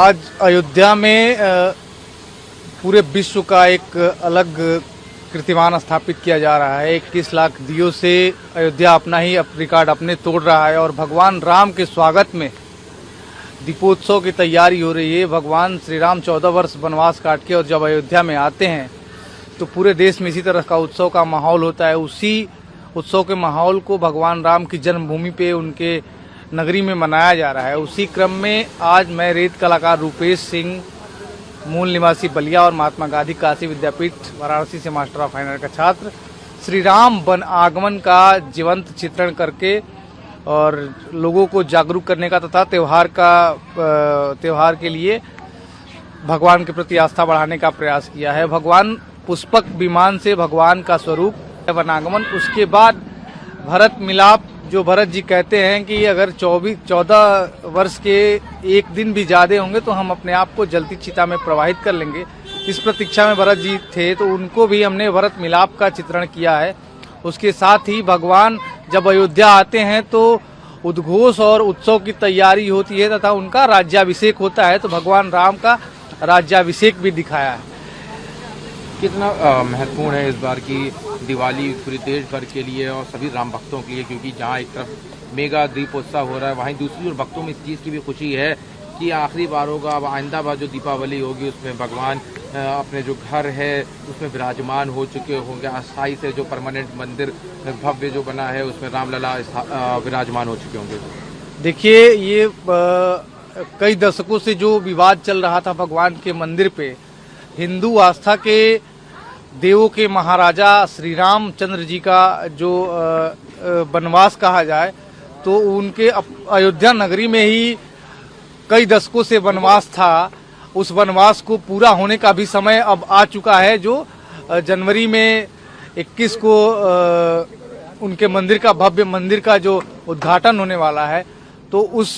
आज अयोध्या में पूरे विश्व का एक अलग कीर्तिमान स्थापित किया जा रहा है। 21 लाख दियों से अयोध्या अपना ही रिकॉर्ड अपने तोड़ रहा है और भगवान राम के स्वागत में दीपोत्सव की तैयारी हो रही है। भगवान श्री राम 14 वर्ष वनवास काट के और जब अयोध्या में आते हैं तो पूरे देश में इसी तरह का उत्सव का माहौल होता है। उसी उत्सव के माहौल को भगवान राम की जन्मभूमि पे उनके नगरी में मनाया जा रहा है। उसी क्रम में आज मैं रेत कलाकार रूपेश सिंह, मूल निवासी बलिया और महात्मा गांधी काशी विद्यापीठ वाराणसी से मास्टर ऑफ फाइन आर्ट का छात्र, श्री राम वन आगमन का जीवंत चित्रण करके और लोगों को जागरूक करने का तथा त्योहार के लिए भगवान के प्रति आस्था बढ़ाने का प्रयास किया है। भगवान पुष्पक विमान से भगवान का स्वरूप वनागमन, उसके बाद भरत मिलाप, जो भरत जी कहते हैं कि अगर 14 वर्ष के एक दिन भी ज्यादा होंगे तो हम अपने आप को जलती चिता में प्रवाहित कर लेंगे। इस प्रतीक्षा में भरत जी थे तो उनको भी हमने भरत मिलाप का चित्रण किया है। उसके साथ ही भगवान जब अयोध्या आते हैं तो उद्घोष और उत्सव की तैयारी होती है तथा उनका राज्याभिषेक होता है, तो भगवान राम का राज्याभिषेक भी दिखाया है। कितना महत्वपूर्ण है इस बार की दिवाली पूरे देश भर के लिए और सभी राम भक्तों के लिए, क्योंकि जहाँ एक तरफ मेगा दीपोत्सव हो रहा है वहीं दूसरी ओर भक्तों में इस चीज़ की भी खुशी है कि आखिरी बार होगा, अब आइंदा बार जो दीपावली होगी उसमें भगवान अपने जो घर है उसमें विराजमान हो चुके होंगे। अस्थाई से जो परमानेंट मंदिर भव्य जो बना है उसमें रामलला विराजमान हो चुके होंगे। देखिए, ये कई दशकों से जो विवाद चल रहा था भगवान के मंदिर पे, हिंदू आस्था के देवों के महाराजा श्री रामचंद्र जी का जो वनवास कहा जाए तो उनके अयोध्या नगरी में ही कई दशकों से वनवास था। उस वनवास को पूरा होने का भी समय अब आ चुका है, जो जनवरी में 21 को उनके मंदिर का, भव्य मंदिर का जो उद्घाटन होने वाला है। तो उस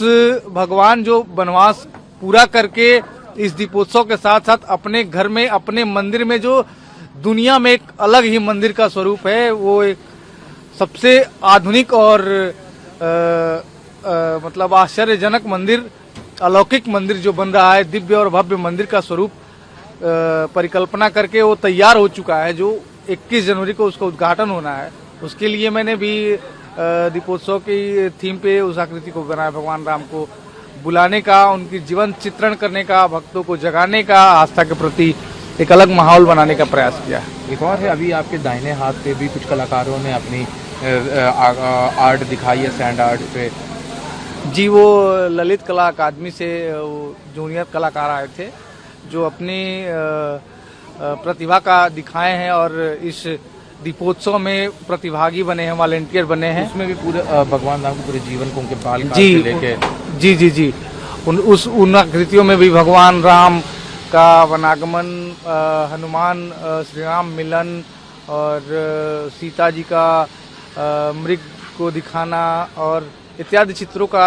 भगवान जो वनवास पूरा करके इस दीपोत्सव के साथ साथ अपने घर में, अपने मंदिर में, जो दुनिया में एक अलग ही मंदिर का स्वरूप है, वो एक सबसे आधुनिक और मतलब आश्चर्यजनक मंदिर, अलौकिक मंदिर जो बन रहा है, दिव्य और भव्य मंदिर का स्वरूप परिकल्पना करके वो तैयार हो चुका है, जो 21 जनवरी को उसका उद्घाटन होना है। उसके लिए मैंने भी दीपोत्सव की थीम पे उस आकृति को बनाया, भगवान राम को बुलाने का, उनकी जीवन चित्रण करने का, भक्तों को जगाने का, आस्था के प्रति एक अलग माहौल बनाने का प्रयास किया। एक और है, अभी आपके दाहिने हाथ पे भी कुछ कलाकारों ने अपनी आर्ट दिखाई है, सैंड आर्ट पे। जी, वो ललित कला अकादमी से जूनियर कलाकार आए थे जो अपनी प्रतिभा का दिखाए हैं और इस दीपोत्सव में प्रतिभागी बने हैं, वॉलेंटियर बने हैं। उसमें भी पूरे भगवान राम के पूरे जीवन को उनके बाल काट से लेके जी उन आकृतियों में भी भगवान राम का वनागमन, हनुमान श्री राम मिलन और सीता जी का मृग को दिखाना और इत्यादि चित्रों का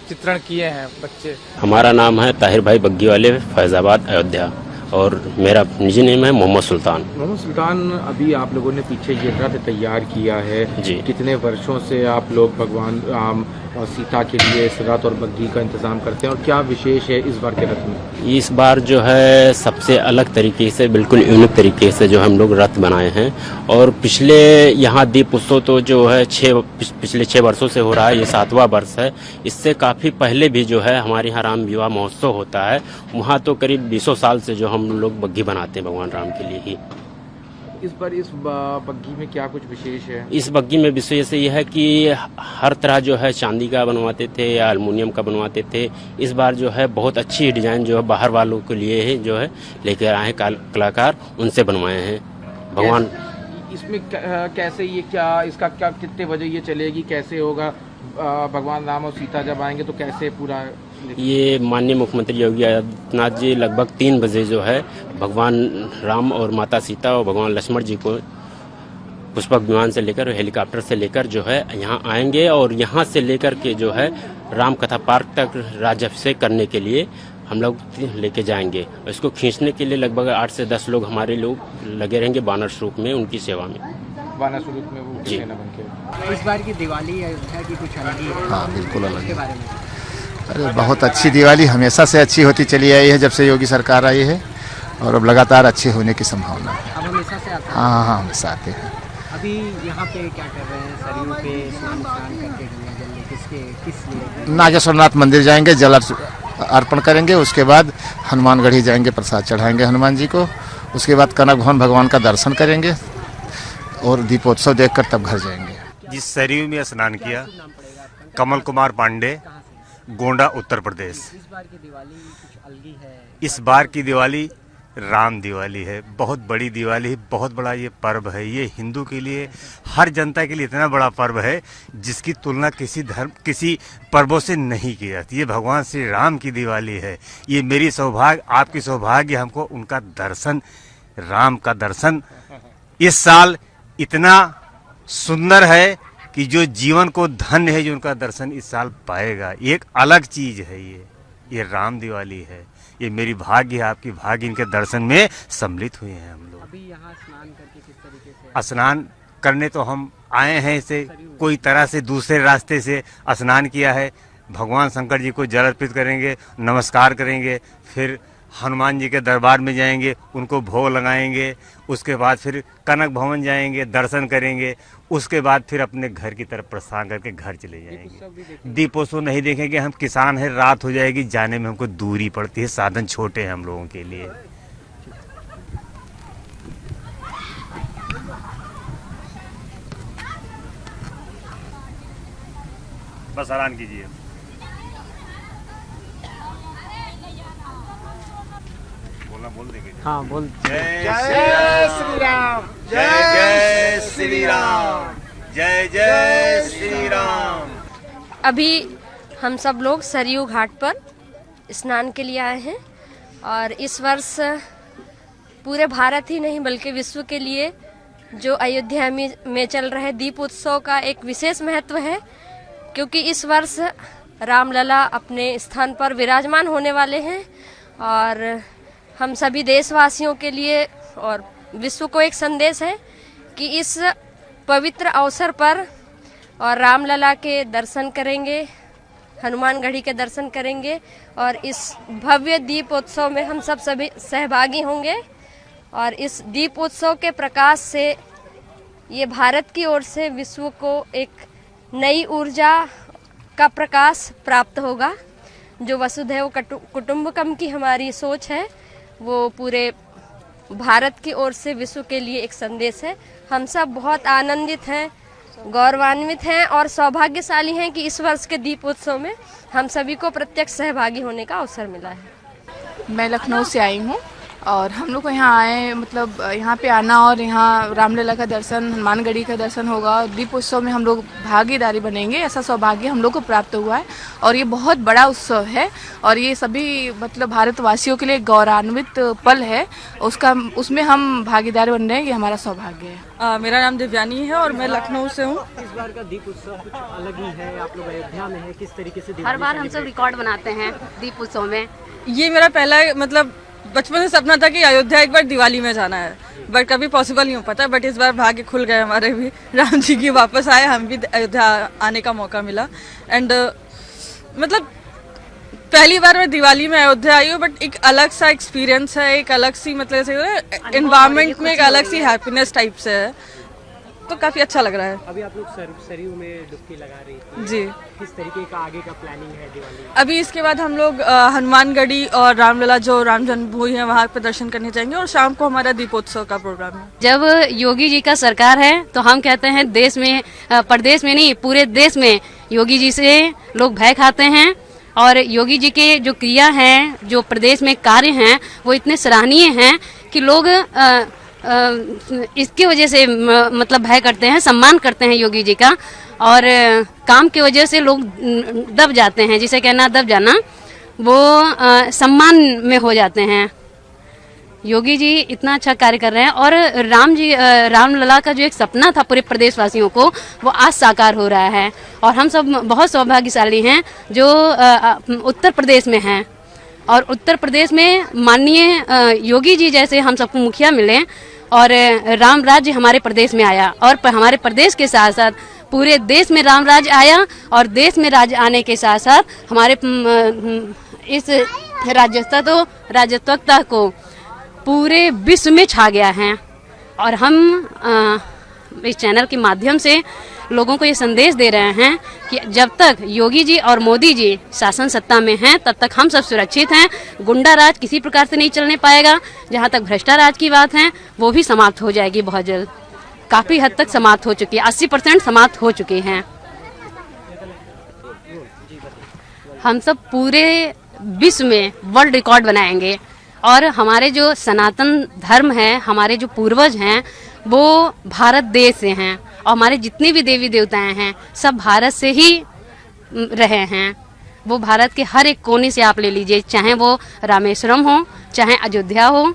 चित्रण किए हैं बच्चे। हमारा नाम है ताहिर भाई बग्गी वाले, फैजाबाद, अयोध्या, और मेरा निजी नेम है मोहम्मद सुल्तान। मोहम्मद सुल्तान, अभी आप लोगों ने पीछे ये रथ तैयार किया है जी। कितने वर्षों से आप लोग भगवान राम और सीता के लिए इस रथ और बग्गी का इंतजाम करते हैं और क्या विशेष है इस बार के रथ में? इस बार जो है सबसे अलग तरीके से, बिल्कुल यूनिक तरीके से जो हम लोग रथ बनाए हैं। और पिछले यहाँ दीप उत्सव तो जो है पिछले 6 वर्षों से हो रहा है, ये 7वां वर्ष है। इससे काफ़ी पहले भी जो है हमारे यहाँ राम विवाह महोत्सव होता है, वहाँ तो करीब 20 साल से जो हम लोग बग्गी बनाते हैं भगवान राम के लिए ही। इस बार इस बग्गी में क्या कुछ विशेष है? इस बग्गी में विशेष ये है कि हर तरह जो है चांदी का बनवाते थे या एल्युमिनियम का बनवाते थे। इस बार जो है बहुत अच्छी डिजाइन जो है बाहर वालों के लिए ही जो है लेकर आए हैं कलाकार, उनसे बनवाए हैं भगवान। इसमें कैसे, ये क्या, इसका क्या, कितने बजे ये चलेगी, कैसे होगा? भगवान राम और सीता जब आएंगे तो कैसे पूरा? ये माननीय मुख्यमंत्री योगी आदित्यनाथ जी लगभग 3 बजे जो है भगवान राम और माता सीता और भगवान लक्ष्मण जी को पुष्पक विमान से लेकर, हेलीकॉप्टर से लेकर जो है यहाँ आएंगे और यहाँ से लेकर के जो है राम कथा पार्क तक राज्याभिषेक करने के लिए हम लोग लेके जाएंगे। इसको खींचने के लिए लगभग 8 से 10 लोग हमारे लोग लगे रहेंगे बानर स्वरूप में, उनकी सेवा में। बानर स्वरूप में वो सेना बनके। इस बार की दिवाली अयोध्या की कुछ अलग ही है। हाँ, बिल्कुल अलग है। बारे में अरे बहुत अच्छी दिवाली हमेशा से अच्छी होती चली आई है जब से योगी सरकार आई है, और अब लगातार अच्छी होने की संभावना है। अब हमेशा से आता है। हाँ हाँ हमेशा आते हैं। अभी यहाँ पे क्या कर रहे हैं, सरयू पे स्नान करके गंगा जल में किस लिए? नागेश्वरनाथ मंदिर जाएंगे, जल अर्पण करेंगे, उसके बाद हनुमानगढ़ी जाएंगे, प्रसाद चढ़ाएंगे हनुमान जी को, उसके बाद कनक भवन भगवान का दर्शन करेंगे और दीपोत्सव देखकर तब घर जाएंगे। जिस सरयू में स्नान किया, कमल कुमार पांडे, गोंडा, उत्तर प्रदेश। इस बार की दिवाली कुछ अलग ही है। इस बार की दिवाली राम दिवाली है, बहुत बड़ी दिवाली है, बहुत बड़ा ये पर्व है। ये हिंदू के लिए, हर जनता के लिए इतना बड़ा पर्व है जिसकी तुलना किसी पर्वों से नहीं की जाती। ये भगवान श्री राम की दिवाली है। ये मेरी सौभाग्य, आपकी सौभाग्य, हमको उनका दर्शन, राम का दर्शन इस साल इतना सुंदर है कि जो जीवन को धन्य है, जो उनका दर्शन इस साल पाएगा। एक अलग चीज है ये राम दिवाली है। ये मेरी भाग्य है, आपकी भाग्य, इनके दर्शन में सम्मिलित हुए हैं हम लोग। अभी यहाँ स्नान करके किस तरीके से? स्नान करने तो हम आए हैं, इसे कोई तरह से दूसरे रास्ते से स्नान किया है। भगवान शंकर जी को जल अर्पित करेंगे, नमस्कार करेंगे, फिर हनुमान जी के दरबार में जाएंगे, उनको भोग लगाएंगे, उसके बाद फिर कनक भवन जाएंगे, दर्शन करेंगे, उसके बाद फिर अपने घर की तरफ प्रस्थान करके घर चले जाएंगे। दीपोत्सव नहीं देखेंगे, हम किसान हैं, रात हो जाएगी, जाने में हमको दूरी पड़ती है, साधन छोटे हैं हम लोगों के लिए। बस आराम कीजिए। बोल देंगे। हाँ बोल। जय श्री राम, जय जय श्री राम, जय जय श्री राम। अभी हम सब लोग सरयू घाट पर स्नान के लिए आए हैं और इस वर्ष पूरे भारत ही नहीं बल्कि विश्व के लिए जो अयोध्या में चल रहे दीप उत्सव का एक विशेष महत्व है, क्योंकि इस वर्ष रामलला अपने स्थान पर विराजमान होने वाले हैं और हम सभी देशवासियों के लिए और विश्व को एक संदेश है कि इस पवित्र अवसर पर और रामलला के दर्शन करेंगे, हनुमानगढ़ी के दर्शन करेंगे और इस भव्य दीपोत्सव में हम सब सभी सहभागी होंगे। और इस दीपोत्सव के प्रकाश से ये भारत की ओर से विश्व को एक नई ऊर्जा का प्रकाश प्राप्त होगा। जो वसुधैव कुटुंबकम की हमारी सोच है, वो पूरे भारत की ओर से विश्व के लिए एक संदेश है। हम सब बहुत आनंदित हैं, गौरवान्वित हैं और सौभाग्यशाली हैं कि इस वर्ष के दीपोत्सव में हम सभी को प्रत्यक्ष सहभागी होने का अवसर मिला है। मैं लखनऊ से आई हूँ और हम लोग को यहाँ आए, मतलब यहाँ पे आना और यहाँ रामलला का दर्शन, हनुमानगढ़ी का दर्शन होगा और दीपोत्सव में हम लोग भागीदारी बनेंगे, ऐसा सौभाग्य हम लोग को प्राप्त हुआ है। और ये बहुत बड़ा उत्सव है और ये सभी मतलब भारतवासियों के लिए गौरवान्वित पल है, उसमें हम भागीदार बन रहे हैं, ये हमारा सौभाग्य है। मेरा नाम दिव्यानी है और मैं लखनऊ से हूँ। इस बार का दीप उत्सव कुछ अलग ही है, आप लोग अयोध्या में है, किस तरीके से? हर बार हम सब रिकॉर्ड बनाते हैं दीप उत्सव में। ये मेरा पहला मतलब बचपन से सपना था कि अयोध्या एक बार दिवाली में जाना है, बट कभी पॉसिबल नहीं हो पाता। बट इस बार भाग्य खुल गए हमारे भी, राम जी की वापस आए, हम भी अयोध्या आने का मौका मिला। एंड मतलब पहली बार मैं दिवाली में अयोध्या आई हूँ, बट एक अलग सा एक्सपीरियंस है, एक अलग सी मतलब एनवायरनमेंट में एक अलग सी हैप्पीनेस टाइप से है, तो काफी अच्छा लग रहा है। अभी आप लोग सरयू में डुबकी लगा रही थी जी, किस तरीके का आगे का प्लानिंग है दिवाली? अभी इसके बाद हम लोग हनुमानगढ़ी और रामलला जो राम जन्मभूमि है वहाँ पे दर्शन करने जाएंगे और शाम को हमारा दीपोत्सव का प्रोग्राम है। जब योगी जी का सरकार है तो हम कहते हैं देश में, प्रदेश में नहीं पूरे देश में योगी जी से लोग भय खाते हैं और योगी जी के जो क्रिया हैं, जो प्रदेश में कार्य हैं, वो इतने सराहनीय हैं कि लोग इसकी वजह से मतलब भय करते हैं, सम्मान करते हैं योगी जी का और काम की वजह से लोग दब जाते हैं, जिसे कहना दब जाना, वो सम्मान में हो जाते हैं। योगी जी इतना अच्छा कार्य कर रहे हैं और रामलला का जो एक सपना था पूरे प्रदेशवासियों को, वो आज साकार हो रहा है और हम सब बहुत सौभाग्यशाली हैं जो उत्तर प्रदेश में हैं और उत्तर प्रदेश में माननीय योगी जी जैसे हम सबको मुखिया मिले और राम राज्य हमारे प्रदेश में आया और हमारे प्रदेश के साथ साथ पूरे देश में राम राज आया और देश में राज आने के साथ साथ हमारे इस राजत्वता को पूरे विश्व में छा गया है। और हम इस चैनल के माध्यम से लोगों को ये संदेश दे रहे हैं कि जब तक योगी जी और मोदी जी शासन सत्ता में हैं तब तक हम सब सुरक्षित हैं। गुंडा राज किसी प्रकार से नहीं चलने पाएगा। जहाँ तक भ्रष्टाचार की बात है वो भी समाप्त हो जाएगी बहुत जल्द। काफ़ी हद तक समाप्त हो चुकी है, 80% समाप्त हो चुके हैं। हम सब पूरे विश्व में वर्ल्ड रिकॉर्ड बनाएंगे और हमारे जो सनातन धर्म है, हमारे जो पूर्वज हैं वो भारत देश से हैं और हमारे जितने भी देवी देवताएं हैं सब भारत से ही रहे हैं। वो भारत के हर एक कोने से आप ले लीजिए, चाहे वो रामेश्वरम हो, चाहे अयोध्या हो,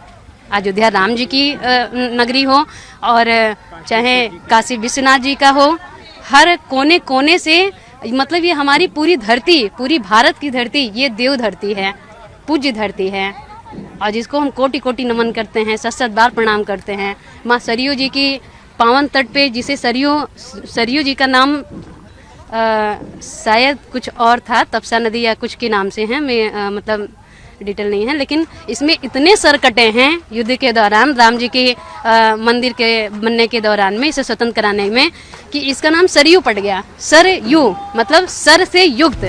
अयोध्या राम जी की नगरी हो, और चाहे काशी विश्वनाथ जी का हो, हर कोने कोने से मतलब ये हमारी पूरी धरती, पूरी भारत की धरती ये देव धरती है, पूज्य धरती है और जिसको हम कोटि कोटि नमन करते हैं, सत बार प्रणाम करते हैं। माँ सरयू जी की पावन तट पे, जिसे सरयू जी का नाम शायद कुछ और था, तपसा नदी या कुछ के नाम से है, मैं मतलब डिटेल नहीं है, लेकिन इसमें इतने सर कटे हैं युद्ध के दौरान, राम जी के मंदिर के बनने के दौरान में, इसे स्वतंत्र कराने में, कि इसका नाम सरयू पड़ गया। सरयू मतलब सर से युक्त।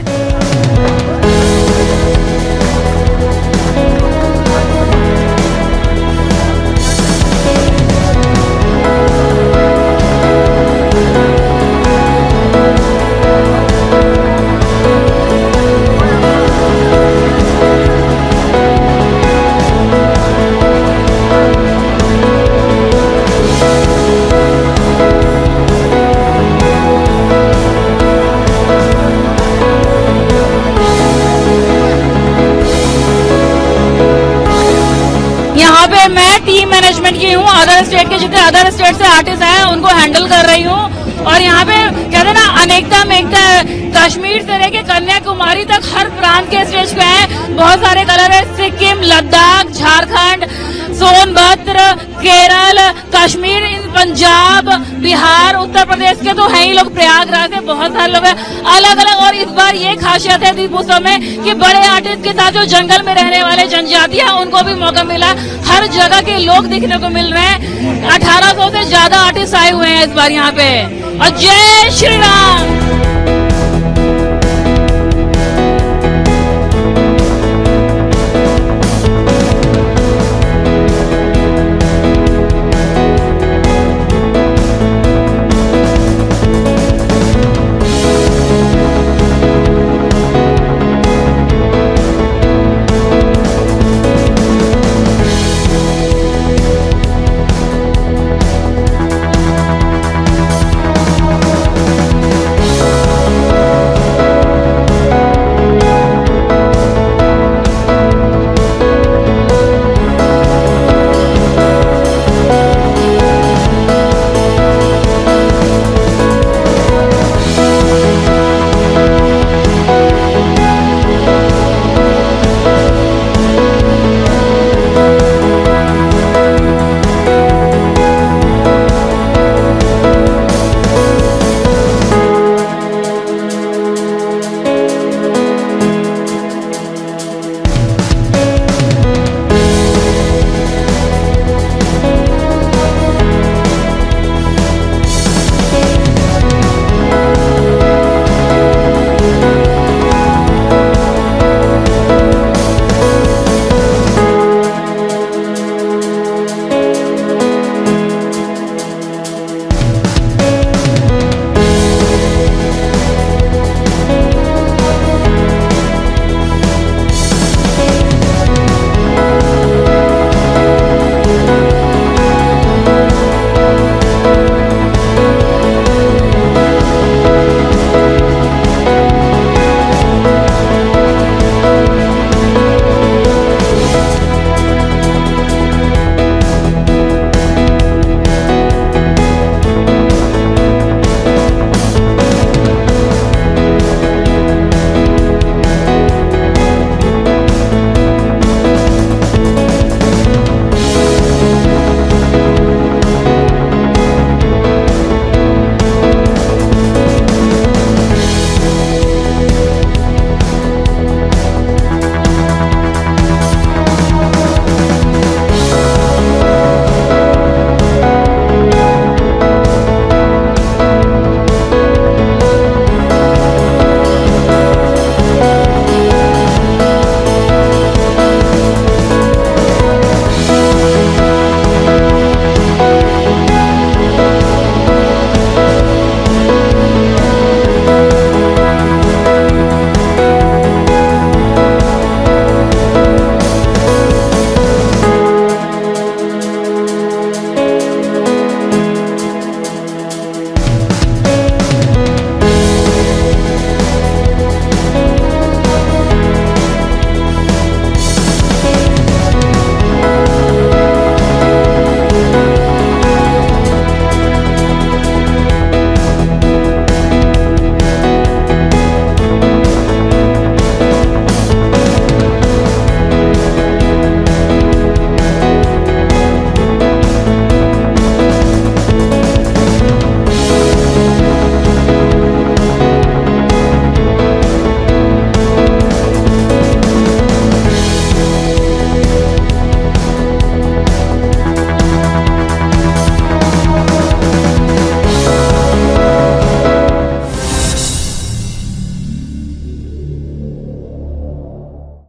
यहाँ पे मैं टीम मैनेजमेंट की हूँ, अदर स्टेट के जितने अदर स्टेट से आर्टिस्ट हैं उनको हैंडल कर रही हूँ। और यहाँ पे कहते हैं ना अनेकता में एकता है, कश्मीर से लेके कन्याकुमारी तक हर प्रांत के स्टेज पे हैं। बहुत सारे कलर है, सिक्किम, लद्दाख, झारखंड, सोनभद्र, केरल, कश्मीर, पंजाब, बिहार, उत्तर प्रदेश के तो हैं ही लोग, प्रयागराज से बहुत सारे लोग हैं अलग अलग। और इस बार ये खासियत है दीपोत्सव में कि बड़े आर्टिस्ट के साथ जो जंगल में रहने वाले जनजातियां उनको भी मौका मिला, हर जगह के लोग दिखने को मिल रहे हैं। 1800 से ज्यादा आर्टिस्ट आए हुए हैं इस बार यहाँ पे। और जय श्री राम।